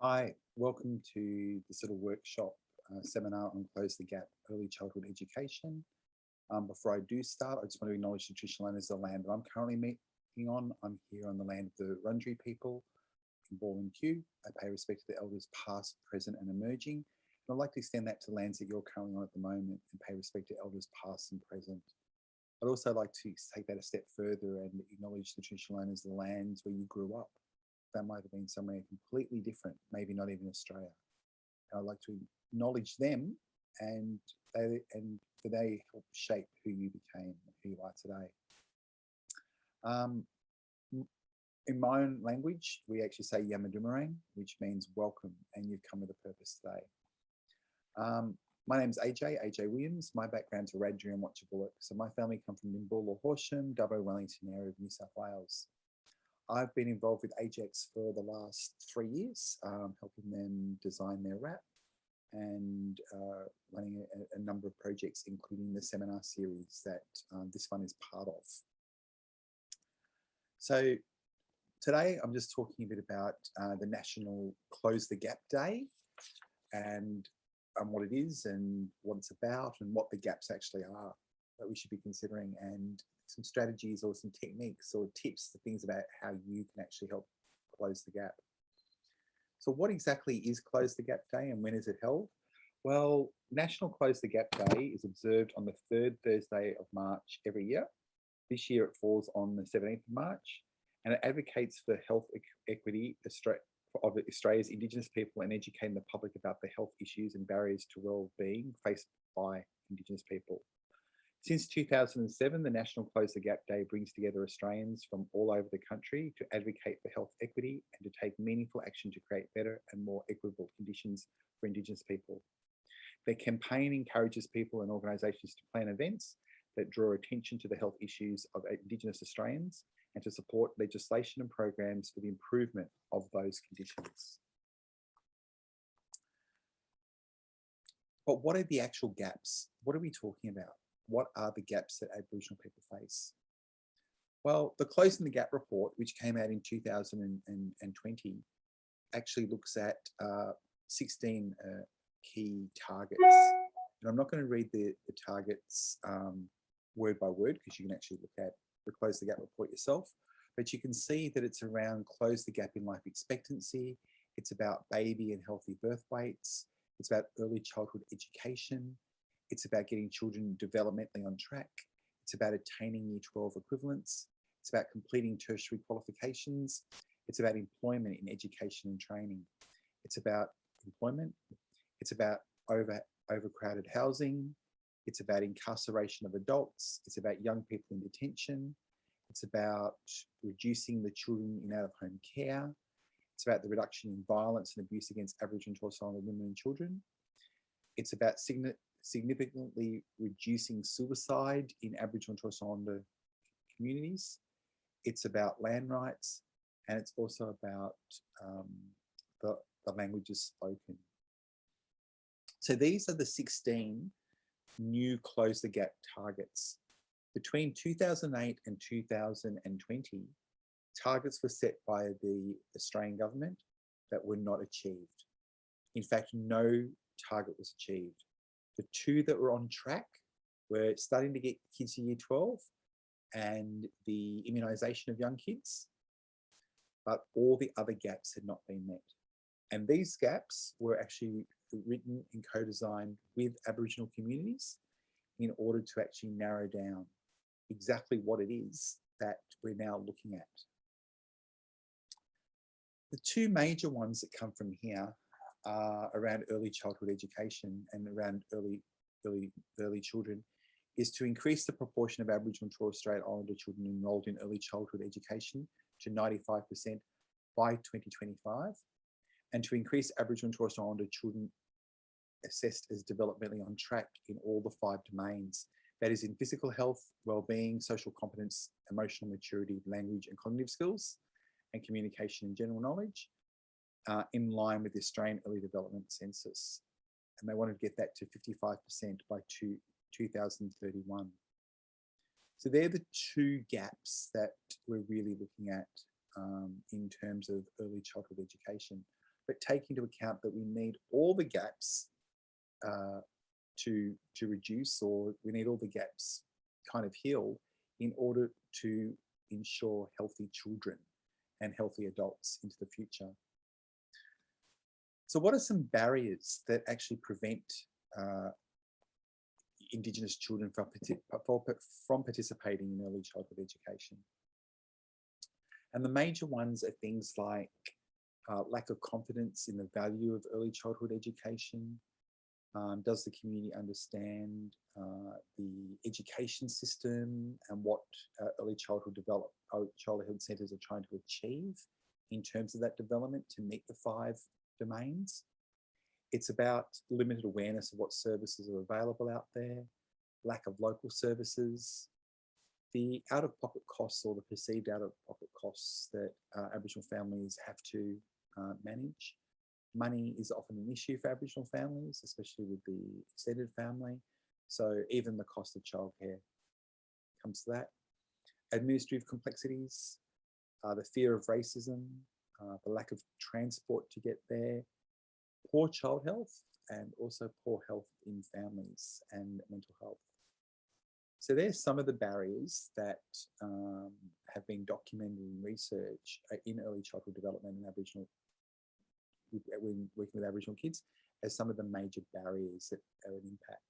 Hi, welcome to this little workshop seminar on Close the Gap Early Childhood Education. Before I do start, I just want to acknowledge the traditional owners of the land that I'm currently meeting on. I'm here on the land of the Wurundjeri people in Williams-Tchen. I pay respect to the elders past, present and emerging. And I'd like to extend that to lands that you're currently on at the moment and pay respect to elders past and present. I'd also like to take that a step further and acknowledge the traditional owners of the lands where you grew up. That might have been somewhere completely different, maybe not even Australia. And I'd like to acknowledge them and they help shape who you became, who you are today. In my own language, we actually say Yamadumarang, which means welcome, and you've come with a purpose today. My name's AJ Williams. My background's Wiradjuri and Watchabullock. So my family come from Nimbulla, Horsham, Dubbo, Wellington area of New South Wales. I've been involved with AGECS for the last 3 years, helping them design their wrap and running a number of projects, including the seminar series that this one is part of. So today I'm just talking a bit about the National Close the Gap Day and what it is and what it's about and what the gaps actually are that we should be considering, and some strategies or some techniques or tips, the things about how you can actually help close the gap. So what exactly is Close the Gap Day and when is it held? Well, National Close the Gap Day is observed on the third Thursday of March every year. This year it falls on the 17th of March, and it advocates for health equity of Australia's Indigenous people and educating the public about the health issues and barriers to well-being faced by Indigenous people. Since 2007, the National Close the Gap Day brings together Australians from all over the country to advocate for health equity and to take meaningful action to create better and more equitable conditions for Indigenous people. Their campaign encourages people and organisations to plan events that draw attention to the health issues of Indigenous Australians and to support legislation and programs for the improvement of those conditions. But what are the actual gaps? What are we talking about? What are the gaps that Aboriginal people face? Well, the Closing the Gap report, which came out in 2020, actually looks at 16 key targets. And I'm not going to read the targets word by word, because you can actually look at the Close the Gap report yourself, but you can see that it's around close the gap in life expectancy. It's about baby and healthy birth weights. It's about early childhood education. It's about getting children developmentally on track. It's about attaining Year 12 equivalents. It's about completing tertiary qualifications. It's about employment in education and training. It's about employment. It's about overcrowded housing. It's about incarceration of adults. It's about young people in detention. It's about reducing the children in out-of-home care. It's about the reduction in violence and abuse against Aboriginal and Torres Strait Islander women and children. It's about significantly reducing suicide in Aboriginal and Torres Strait Islander communities. It's about land rights, and it's also about the languages spoken. So these are the 16 new Close the Gap targets. Between 2008 and 2020, targets were set by the Australian government that were not achieved. In fact, no target was achieved. The two that were on track were starting to get kids to Year 12 and the immunisation of young kids, but all the other gaps had not been met. And these gaps were actually written and co-designed with Aboriginal communities in order to actually narrow down exactly what it is that we're now looking at. The two major ones that come from here are around early childhood education and around early children, is to increase the proportion of Aboriginal and Torres Strait Islander children enrolled in early childhood education to 95% by 2025, and to increase Aboriginal and Torres Strait Islander children assessed as developmentally on track in all the 5 domains. That is in physical health, well-being, social competence, emotional maturity, language and cognitive skills, and communication and general knowledge, in line with the Australian Early Development Census. And they want to get that to 55% by 2031. So they're the two gaps that we're really looking at in terms of early childhood education. but take into account that we need all the gaps to reduce, or we need all the gaps kind of healed in order to ensure healthy children and healthy adults into the future. So what are some barriers that actually prevent Indigenous children from participating in early childhood education? And the major ones are things like lack of confidence in the value of early childhood education. Does the community understand the education system and what early childhood centres are trying to achieve in terms of that development to meet the 5 domains? It's about limited awareness of what services are available out there, lack of local services, the out-of-pocket costs or the perceived out-of-pocket costs that Aboriginal families have to manage. Money is often an issue for Aboriginal families, especially with the extended family. So even the cost of childcare comes to that. Administrative complexities, the fear of racism, the lack of transport to get there, poor child health, and also poor health in families and mental health. So there's some of the barriers that have been documented in research in early childhood development in Aboriginal, when working with Aboriginal kids, as some of the major barriers that are an impact.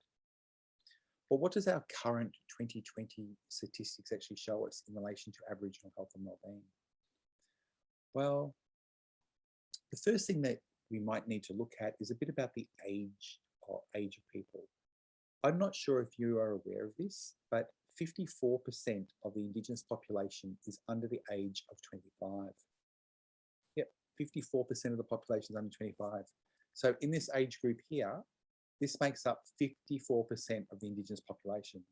But what does our current 2020 statistics actually show us in relation to Aboriginal health and wellbeing? Well, the first thing that we might need to look at is a bit about the age of people. I'm not sure if you are aware of this, but 54% of the Indigenous population is under the age of 25. Yep, 54% of the population is under 25. So in this age group here, this makes up 54% of the Indigenous population.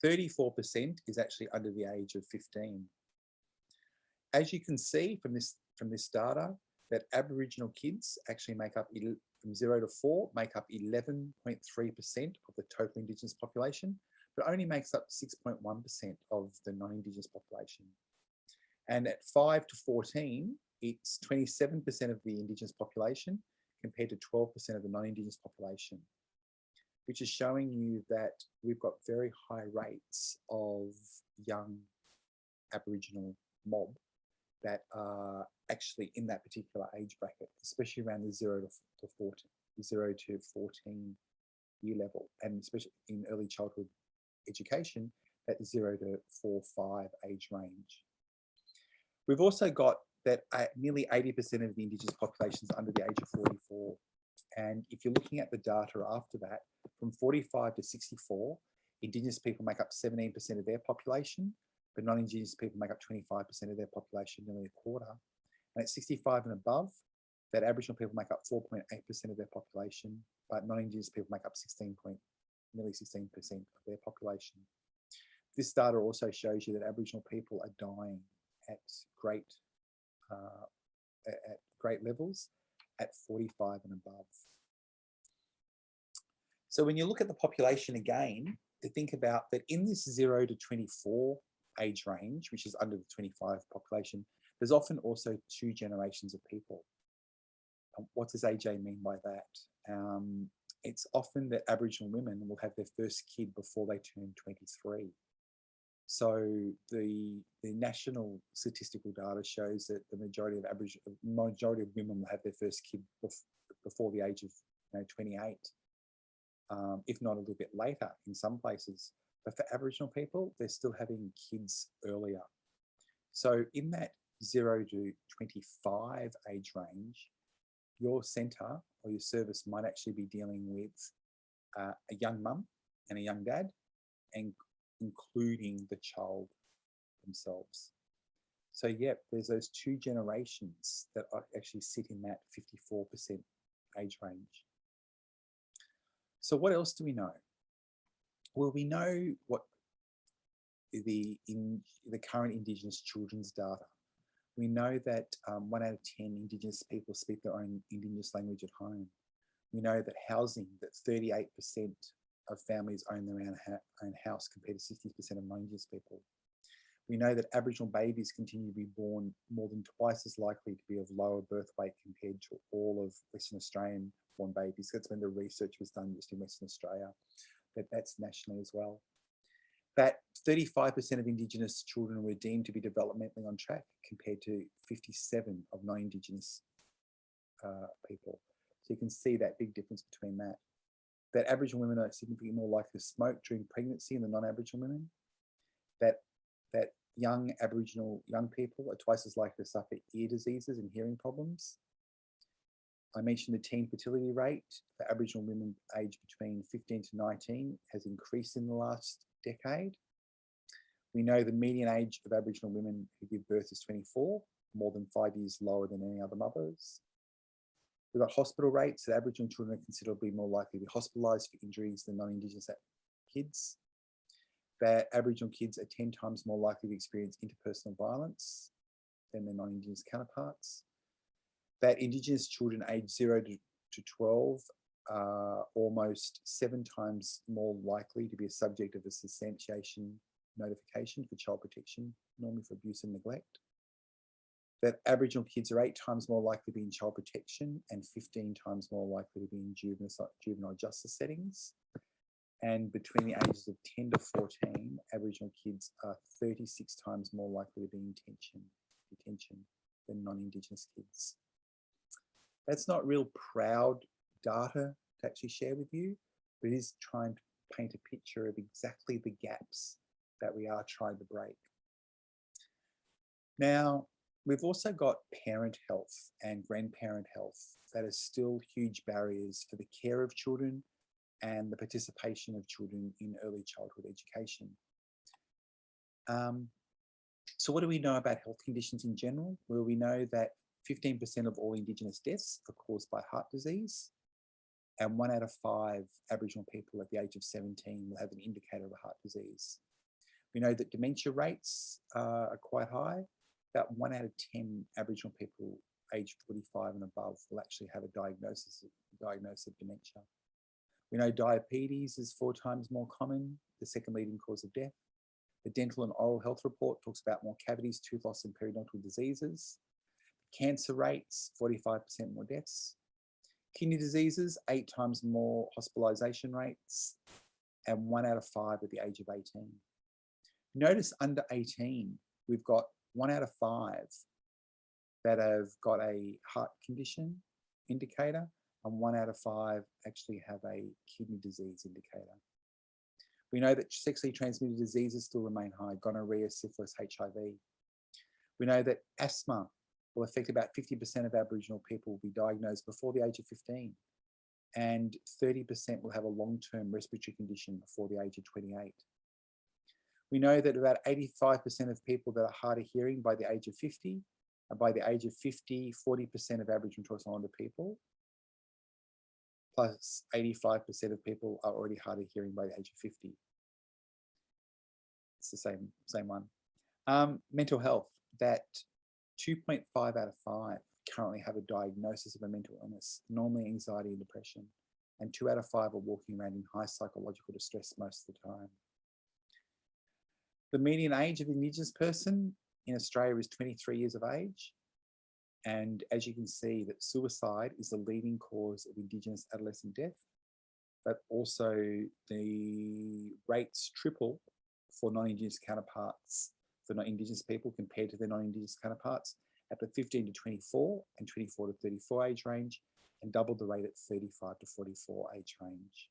34% is actually under the age of 15. As you can see from this data, that Aboriginal kids actually make up, from 0 to 4, make up 11.3% of the total Indigenous population, but only makes up 6.1% of the non-Indigenous population. And at 5 to 14, it's 27% of the Indigenous population compared to 12% of the non-Indigenous population, which is showing you that we've got very high rates of young Aboriginal mob that are actually in that particular age bracket, especially around the 0 to 14 year level, and especially in early childhood education at the 0 to 4, 5 age range. We've also got that nearly 80% of the Indigenous population is under the age of 44. And if you're looking at the data after that, from 45 to 64, Indigenous people make up 17% of their population, but non-Indigenous people make up 25% of their population, nearly a quarter. And at 65 and above, that Aboriginal people make up 4.8% of their population, but non-Indigenous people make up nearly 16% of their population. This data also shows you that Aboriginal people are dying at great levels at 45 and above. So when you look at the population again, to think about that in this 0 to 24 age range, which is under the 25 population, there's often also 2 generations of people. What does AJ mean by that? It's often that Aboriginal women will have their first kid before they turn 23. So the national statistical data shows that the majority of women will have their first kid before the age of 28, if not a little bit later in some places. But for Aboriginal people, they're still having kids earlier. So in that 0 to 25 age range, your centre or your service might actually be dealing with a young mum and a young dad, and including the child themselves. So yeah, there's those 2 generations that actually sit in that 54% age range. So what else do we know? Well, we know what the current Indigenous children's data. We know that 1 out of 10 Indigenous people speak their own Indigenous language at home. We know that housing, that 38% of families own their own house compared to 60% of non-Indigenous people. We know that Aboriginal babies continue to be born more than twice as likely to be of lower birth weight compared to all of Western Australian born babies. That's when the research was done just in Western Australia, but that's nationally as well. That 35% of Indigenous children were deemed to be developmentally on track compared to 57 of non-Indigenous people. So you can see that big difference between that. That Aboriginal women are significantly more likely to smoke during pregnancy than non-Aboriginal women. That young Aboriginal young people are twice as likely to suffer ear diseases and hearing problems. I mentioned the teen fertility rate for Aboriginal women aged between 15 to 19 has increased in the last decade. We know the median age of Aboriginal women who give birth is 24, more than 5 years lower than any other mothers. We've got hospital rates that Aboriginal children are considerably more likely to be hospitalised for injuries than non-Indigenous kids. That Aboriginal kids are 10 times more likely to experience interpersonal violence than their non-Indigenous counterparts. That Indigenous children aged 0 to 12 are almost 7 times more likely to be a subject of a substantiation notification for child protection, normally for abuse and neglect. That Aboriginal kids are 8 times more likely to be in child protection and 15 times more likely to be in juvenile justice settings. And between the ages of 10 to 14, Aboriginal kids are 36 times more likely to be in detention than non-Indigenous kids. That's not real proud data to actually share with you, but it is trying to paint a picture of exactly the gaps that we are trying to break. Now, we've also got parent health and grandparent health that are still huge barriers for the care of children and the participation of children in early childhood education. So what do we know about health conditions in general? Well, we know that 15% of all Indigenous deaths are caused by heart disease, and 1 out of 5 Aboriginal people at the age of 17 will have an indicator of a heart disease. We know that dementia rates are quite high. About 1 out of 10 Aboriginal people aged 45 and above will actually have a diagnosis of dementia. We know diabetes is 4 times more common, the second leading cause of death. The Dental and Oral Health Report talks about more cavities, tooth loss, and periodontal diseases. Cancer rates, 45% more deaths. Kidney diseases, 8 times more hospitalisation rates, and 1 out of 5 at the age of 18. Notice under 18, we've got 1 out of 5 that have got a heart condition indicator, and 1 out of 5 actually have a kidney disease indicator. We know that sexually transmitted diseases still remain high: gonorrhea, syphilis, HIV. We know that asthma will affect about 50% of Aboriginal people will be diagnosed before the age of 15, and 30% will have a long-term respiratory condition before the age of 28. We know that about 85% of people that are hard of hearing by the age of 50, and by the age of 50, 40% of Aboriginal and Torres Strait Islander people, plus 85% of people are already hard of hearing by the age of 50. It's the same one. Mental health, that 2.5 out of 5 currently have a diagnosis of a mental illness, normally anxiety and depression, and 2 out of 5 are walking around in high psychological distress most of the time. The median age of an Indigenous person in Australia is 23 years of age. And as you can see, that suicide is the leading cause of Indigenous adolescent death, but also the rates triple for non-Indigenous counterparts, for non-Indigenous people compared to their non-Indigenous counterparts at the 15 to 24 and 24 to 34 age range, and double the rate at 35 to 44 age range.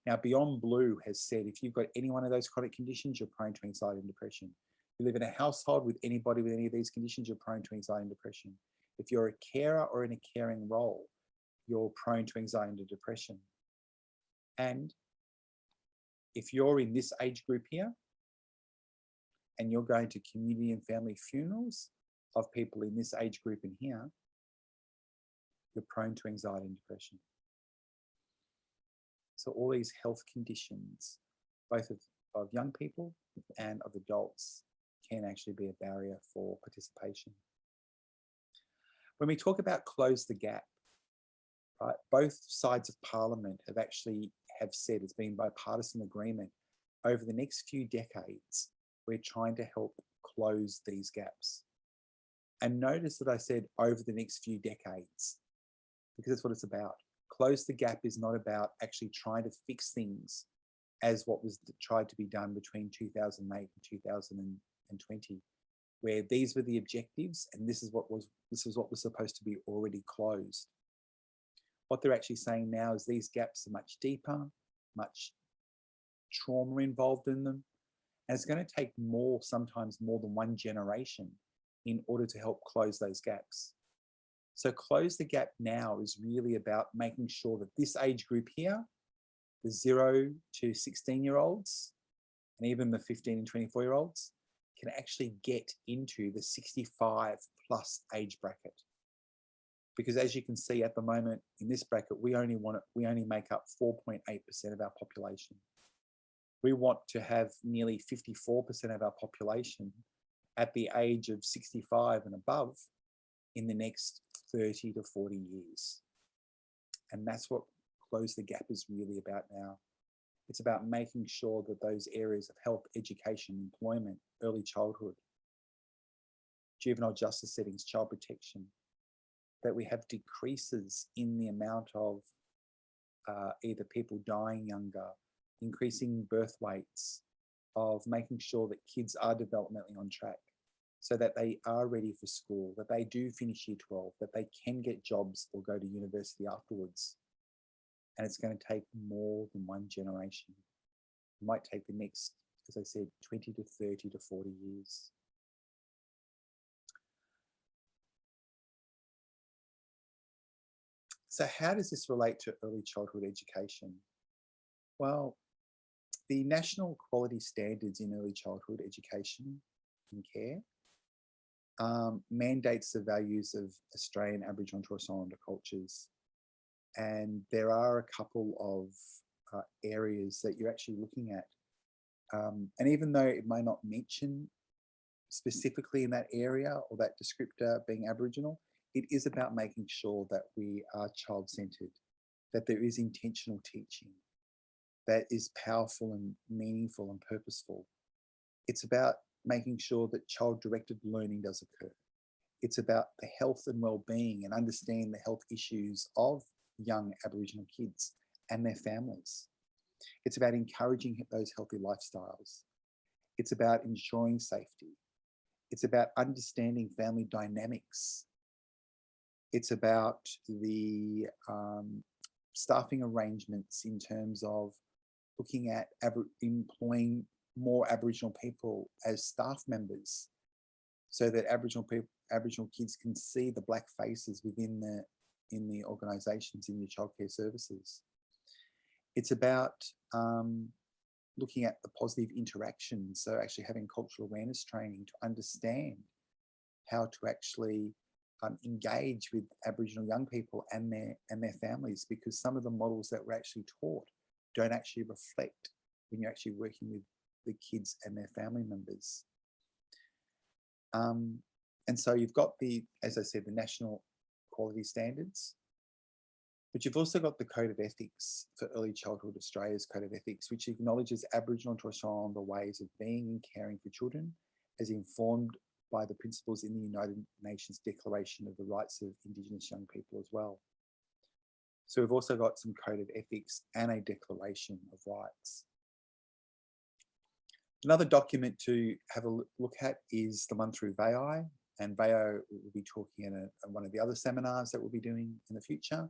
Now, Beyond Blue has said if you've got any one of those chronic conditions, you're prone to anxiety and depression. If you live in a household with anybody with any of these conditions, you're prone to anxiety and depression. If you're a carer or in a caring role, you're prone to anxiety and depression. And if you're in this age group here, and you're going to community and family funerals of people in this age group in here, you're prone to anxiety and depression. So all these health conditions, both of young people and of adults, can actually be a barrier for participation. When we talk about close the gap, right, both sides of Parliament have said, it's been bipartisan agreement over the next few decades we're trying to help close these gaps. And notice that I said over the next few decades, because that's what it's about. Close the gap is not about actually trying to fix things as what was tried to be done between 2008 and 2020, where these were the objectives and this is what was supposed to be already closed. What they're actually saying now is these gaps are much deeper, much trauma involved in them, and it's going to take sometimes more than one generation in order to help close those gaps. So close the gap now is really about making sure that this age group here, the 0 to 16-year-olds, and even the 15 and 24-year-olds, can actually get into the 65 plus age bracket. Because as you can see at the moment in this bracket, we only make up 4.8% of our population. We want to have nearly 54% of our population at the age of 65 and above in the next 30 to 40 years. And that's what Close the Gap is really about now. It's about making sure that those areas of health, education, employment, early childhood, juvenile justice settings, child protection, that we have decreases in the amount of either people dying younger, increasing birth weights, of making sure that kids are developmentally on track so that they are ready for school, that they do finish year 12, that they can get jobs or go to university afterwards. And it's going to take more than one generation. It might take the next, as I said, 20 to 30 to 40 years. So how does this relate to early childhood education? Well, the national quality standards in early childhood education and care mandates the values of Australian Aboriginal and Torres Strait Islander cultures. And there are a couple of areas that you're actually looking at. And even though it may not mention specifically in that area or that descriptor being Aboriginal, it is about making sure that we are child-centred, that there is intentional teaching, that is powerful and meaningful and purposeful. It's about making sure that child-directed learning does occur. It's about the health and well-being and understanding the health issues of young Aboriginal kids and their families. It's about encouraging those healthy lifestyles. It's about ensuring safety. It's about understanding family dynamics. It's about the staffing arrangements in terms of looking at employing more Aboriginal people as staff members so that Aboriginal kids can see the black faces within the organisations in your childcare services. It's about looking at the positive interaction, so actually having cultural awareness training to understand how to actually engage with Aboriginal young people and their families, because some of the models that we're actually taught don't actually reflect when you're actually working with the kids and their family members. And so you've got as I said, the national quality standards, but you've also got the Code of Ethics for Early Childhood Australia's Code of Ethics, which acknowledges Aboriginal and Torres Strait Islander ways of being and caring for children as informed by the principles in the United Nations Declaration of the Rights of Indigenous Young People as well. So we've also got some Code of Ethics and a Declaration of Rights. Another document to have a look at is the one through VAI, and VAI will be talking in one of the other seminars that we'll be doing in the future,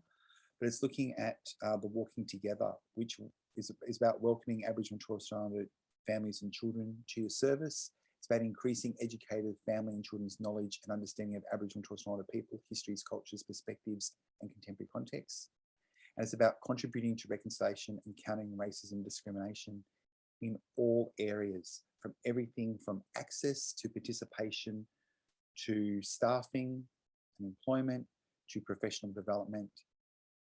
but it's looking at the Walking Together, which is about welcoming Aboriginal and Torres Strait Islander families and children to your service. It's about increasing educated family and children's knowledge and understanding of Aboriginal and Torres Strait Islander people, histories, cultures, perspectives, and contemporary contexts. And it's about contributing to reconciliation and countering racism and discrimination in all areas, from everything from access to participation, to staffing and employment, to professional development,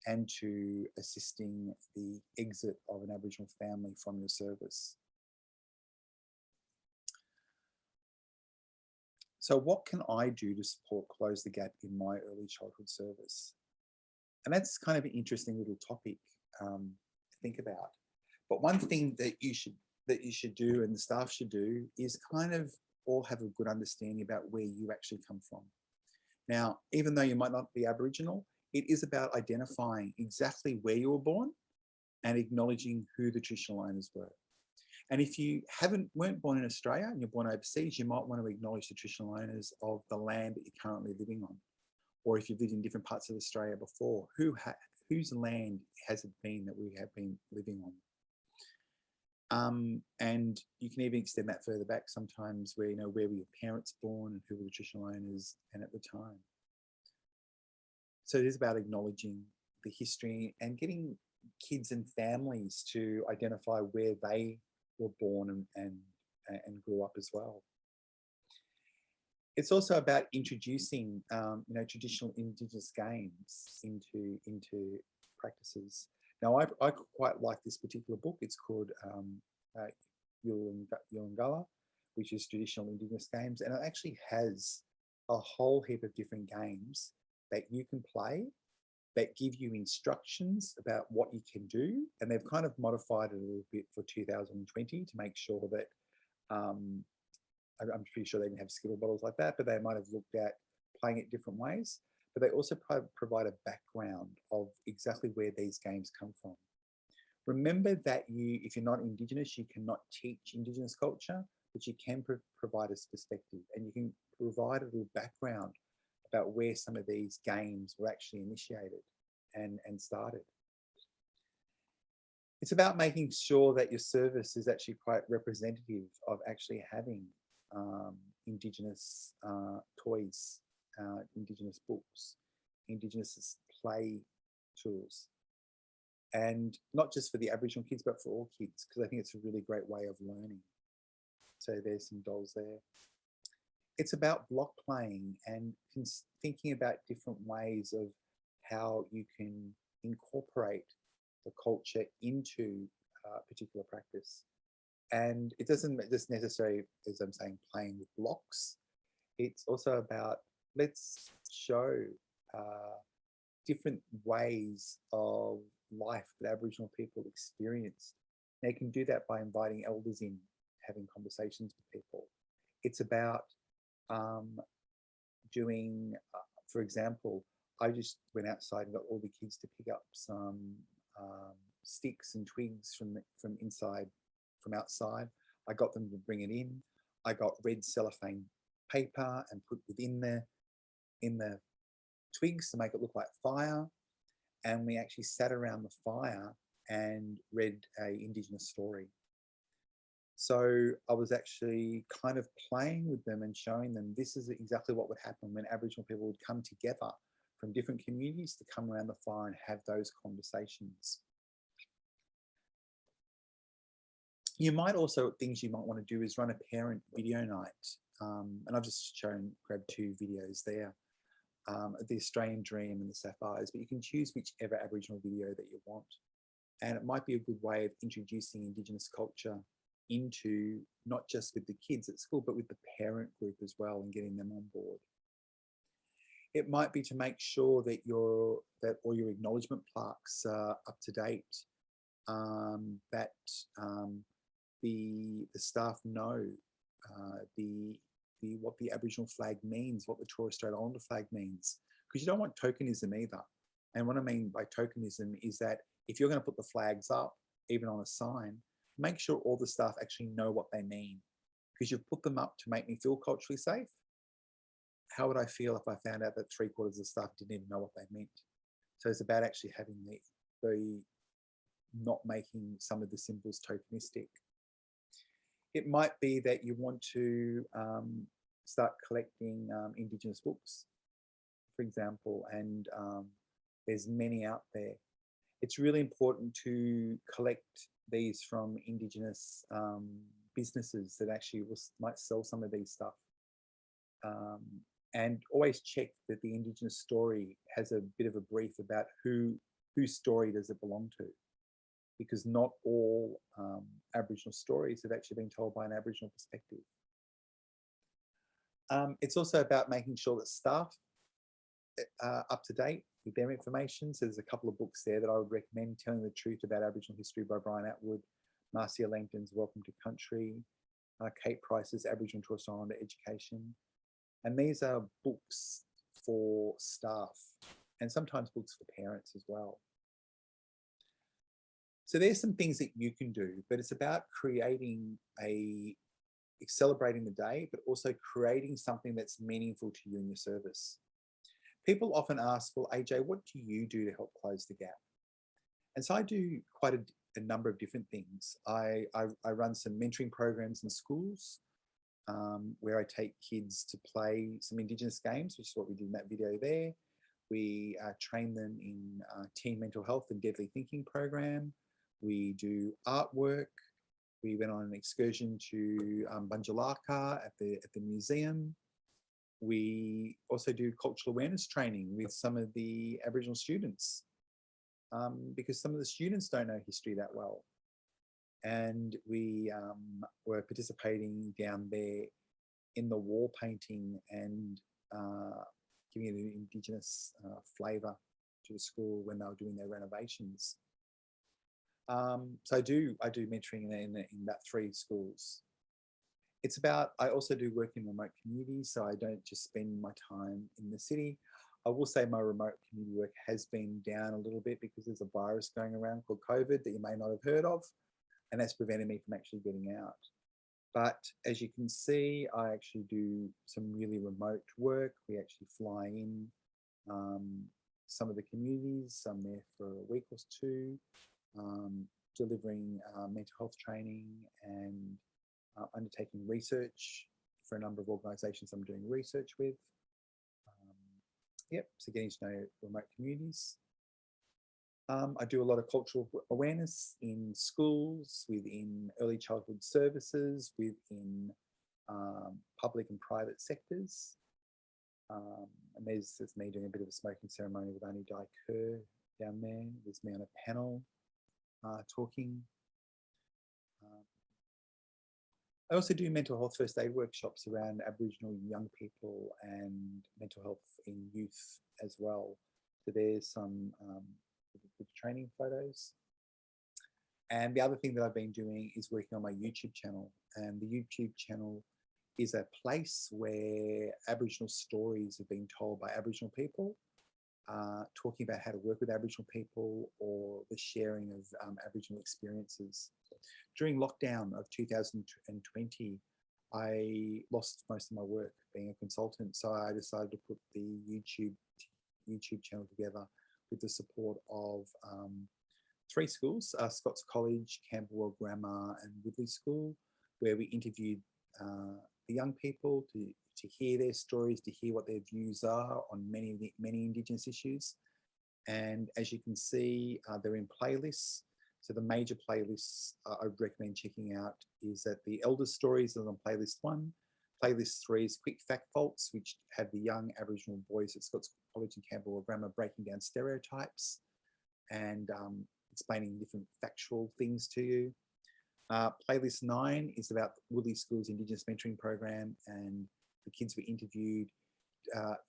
and to assisting the exit of an Aboriginal family from your service. So what can I do to support Close the Gap in my early childhood service? And that's kind of an interesting little topic to think about. But one thing that you should that you should do and the staff should do is kind of all have a good understanding about where you actually come from. Now, even though you might not be Aboriginal, it is about identifying exactly where you were born and acknowledging who the traditional owners were. And if you weren't born in Australia and you're born overseas, you might want to acknowledge the traditional owners of the land that you're currently living on. Or if you've lived in different parts of Australia before, whose land has it been that we have been living on? And you can even extend that further back sometimes where, you know, where were your parents born and who were the traditional owners and at the time. So it is about acknowledging the history and getting kids and families to identify where they were born and grew up as well. It's also about introducing, you know, traditional Indigenous games into practices. Now, I quite like this particular book. It's called Yulungala, which is traditional Indigenous games, and it actually has a whole heap of different games that you can play that give you instructions about what you can do, and they've kind of modified it a little bit for 2020 to make sure that I'm pretty sure they didn't have Skittle bottles like that, but they might have looked at playing it different ways. But they also provide a background of exactly where these games come from. Remember that if you're not Indigenous, you cannot teach Indigenous culture, but you can provide a perspective, and you can provide a little background about where some of these games were actually initiated and started. It's about making sure that your service is actually quite representative of actually having Indigenous toys, Indigenous books, Indigenous play tools. And not just for the Aboriginal kids, but for all kids, because I think it's a really great way of learning. So there's some dolls there. It's about block playing and thinking about different ways of how you can incorporate the culture into a particular practice. And it doesn't just necessarily, as I'm saying, playing with blocks. It's also about, let's show different ways of life that Aboriginal people experienced. They can do that by inviting elders in, having conversations with people. It's about doing, for example, I just went outside and got all the kids to pick up some sticks and twigs from outside. I got them to bring it in. I got red cellophane paper and put within the twigs to make it look like fire. And we actually sat around the fire and read an Indigenous story. So I was actually kind of playing with them and showing them this is exactly what would happen when Aboriginal people would come together from different communities to come around the fire and have those conversations. You might also, things you might want to do is run a parent video night. And I've just grabbed 2 videos there. The Australian Dream and the Sapphires, but you can choose whichever Aboriginal video that you want. And it might be a good way of introducing Indigenous culture into not just with the kids at school, but with the parent group as well and getting them on board. It might be to make sure that all your acknowledgement plaques are up to date, that the staff know what the Aboriginal flag means, what the Torres Strait Islander flag means, because you don't want tokenism either. And what I mean by tokenism is that if you're going to put the flags up, even on a sign, make sure all the staff actually know what they mean, because you've put them up to make me feel culturally safe. How would I feel if I found out that 3/4 of the staff didn't even know what they meant? So it's about actually having the not making some of the symbols tokenistic. It might be that you want to start collecting Indigenous books, for example, and there's many out there. It's really important to collect these from Indigenous businesses that actually might sell some of these stuff. And always check that the Indigenous story has a bit of a brief about whose story does it belong to, because not all Aboriginal stories have actually been told by an Aboriginal perspective. It's also about making sure that staff are up to date with their information. So there's a couple of books there that I would recommend. Telling the Truth About Aboriginal History by Brian Atwood, Marcia Langton's Welcome to Country, Kate Price's Aboriginal and Torres Strait Islander Education. And these are books for staff and sometimes books for parents as well. So there's some things that you can do, but it's about celebrating the day, but also creating something that's meaningful to you and your service. People often ask, well, AJ, what do you do to help close the gap? And so I do quite a number of different things. I run some mentoring programs in schools where I take kids to play some Indigenous games, which is what we did in that video there. We train them in teen mental health and deadly thinking program. We do artwork. We went on an excursion to Bunjalaka at the museum. We also do cultural awareness training with some of the Aboriginal students because some of the students don't know history that well. And we were participating down there in the wall painting and giving it an Indigenous flavour to the school when they were doing their renovations. So I do mentoring in about 3 schools. It's about, I also do work in remote communities, so I don't just spend my time in the city. I will say my remote community work has been down a little bit because there's a virus going around called COVID that you may not have heard of, and that's prevented me from actually getting out. But as you can see, I actually do some really remote work. We actually fly in some of the communities. I'm there for a week or 2, delivering mental health training and undertaking research for a number of organisations I'm doing research with. So getting to know remote communities. I do a lot of cultural awareness in schools, within early childhood services, within public and private sectors. And there's me doing a bit of a smoking ceremony with Annie Dai Kerr down there. There's me on a panel talking. I also do mental health first aid workshops around Aboriginal young people and mental health in youth as well. So there's some training photos. And the other thing that I've been doing is working on my YouTube channel. And the YouTube channel is a place where Aboriginal stories are being told by Aboriginal people, talking about how to work with Aboriginal people or the sharing of Aboriginal experiences. During lockdown of 2020, I lost most of my work being a consultant, so I decided to put the YouTube channel together with the support of 3 schools, Scots College, Camberwell Grammar and Woodley School, where we interviewed the young people to hear their stories, to hear what their views are on many Indigenous issues. And as you can see, they're in playlists. So the major playlists I would recommend checking out is that the Elder Stories is on playlist 1. Playlist 3 is Quick Fact Faults, which have the young Aboriginal boys at Scots College and Camberwell Grammar breaking down stereotypes and explaining different factual things to you. Playlist 9 is about Woodley School's Indigenous mentoring program, and the kids were interviewed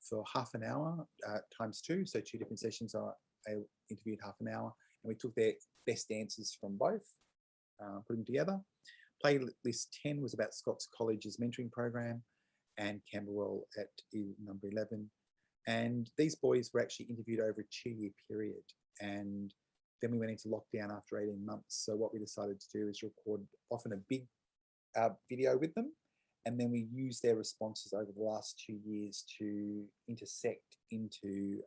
for half an hour times 2, so 2 different sessions. I interviewed half an hour, and we took their best answers from both, put them together. Playlist 10 was about Scots College's mentoring program and Camberwell at number 11. And these boys were actually interviewed over a 2-year period. And then we went into lockdown after 18 months. So what we decided to do is record often a big video with them. And then we used their responses over the last 2 years to intersect into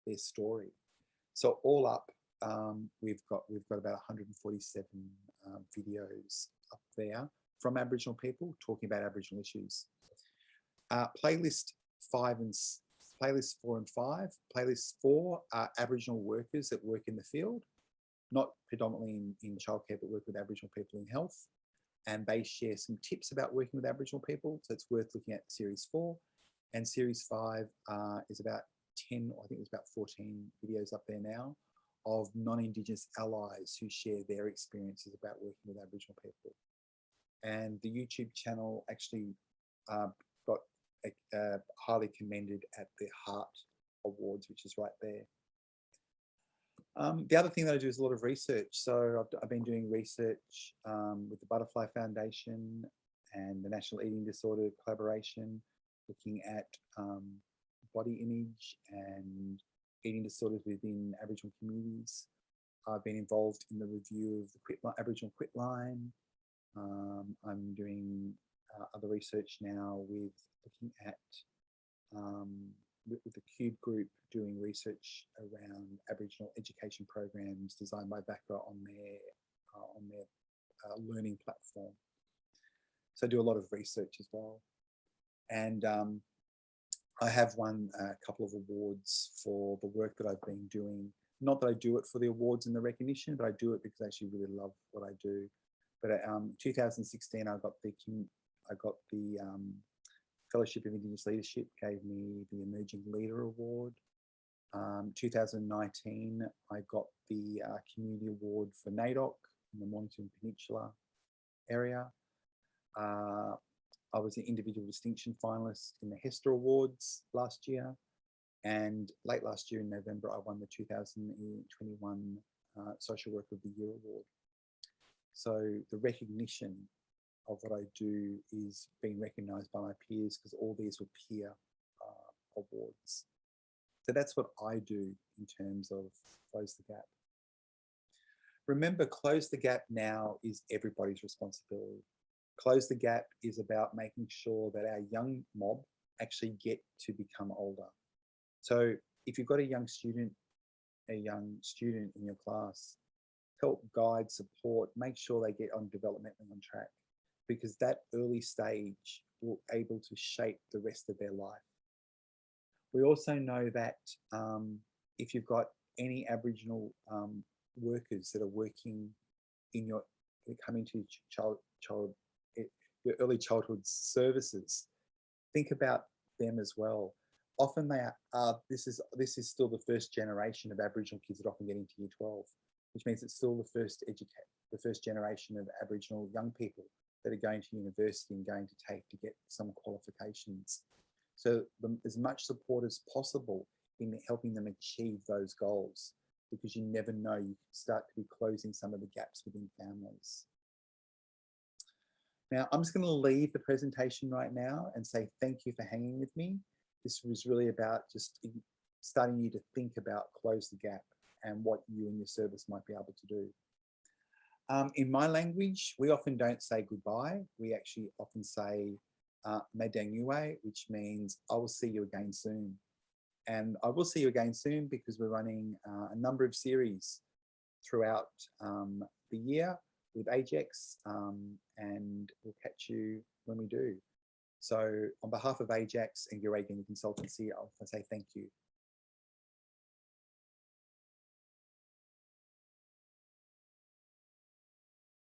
their story. So all up, we've got about 147 videos up there from Aboriginal people talking about Aboriginal issues. Playlist 4 and 5. Playlist 4 are Aboriginal workers that work in the field, not predominantly in childcare, but work with Aboriginal people in health. And they share some tips about working with Aboriginal people. So it's worth looking at Series 4. And Series 5 is about 10, or I think there's about 14 videos up there now, of non-Indigenous allies who share their experiences about working with Aboriginal people. And the YouTube channel actually got highly commended at the Heart Awards, which is right there. The other thing that I do is a lot of research. So I've been doing research with the Butterfly Foundation and the National Eating Disorder Collaboration, looking at body image and eating disorders within Aboriginal communities. I've been involved in the review of the Aboriginal Quit Line. I'm doing other research now with looking at with the Cube group doing research around Aboriginal education programs designed by VACRA on their learning platform. So I do a lot of research as well. And I have won a couple of awards for the work that I've been doing. Not that I do it for the awards and the recognition, but I do it because I actually really love what I do. But 2016, I got the Fellowship of Indigenous Leadership, gave me the Emerging Leader Award. 2019, I got the Community Award for NAIDOC in the Mornington Peninsula area. I was an individual distinction finalist in the Hester Awards last year. And late last year in November, I won the 2021 Social Worker of the Year Award. So the recognition of what I do is being recognised by my peers, because all these were peer awards. So that's what I do in terms of Close the Gap. Remember, Close the Gap now is everybody's responsibility. Close the Gap is about making sure that our young mob actually get to become older. So if you've got a young student in your class, help guide, support, make sure they get on developmentally on track, because that early stage will able to shape the rest of their life. We also know that if you've got any Aboriginal workers that are working in your, coming to your early childhood services, think about them as well. Often they are, this is still the first generation of Aboriginal kids that often get into Year 12, which means it's still the first generation of Aboriginal young people that are going to university and going to get some qualifications. So as much support as possible in helping them achieve those goals, because you never know, you can start to be closing some of the gaps within families. Now, I'm just going to leave the presentation right now and say thank you for hanging with me. This was really about just starting you to think about Close the Gap and what you and your service might be able to do. In my language, we often don't say goodbye. We actually often say Madangwe, which means I will see you again soon. And I will see you again soon because we're running a number of series throughout the year with AGECS, and we'll catch you when we do. So on behalf of AGECS and Girraway Consultancy, I'll say thank you.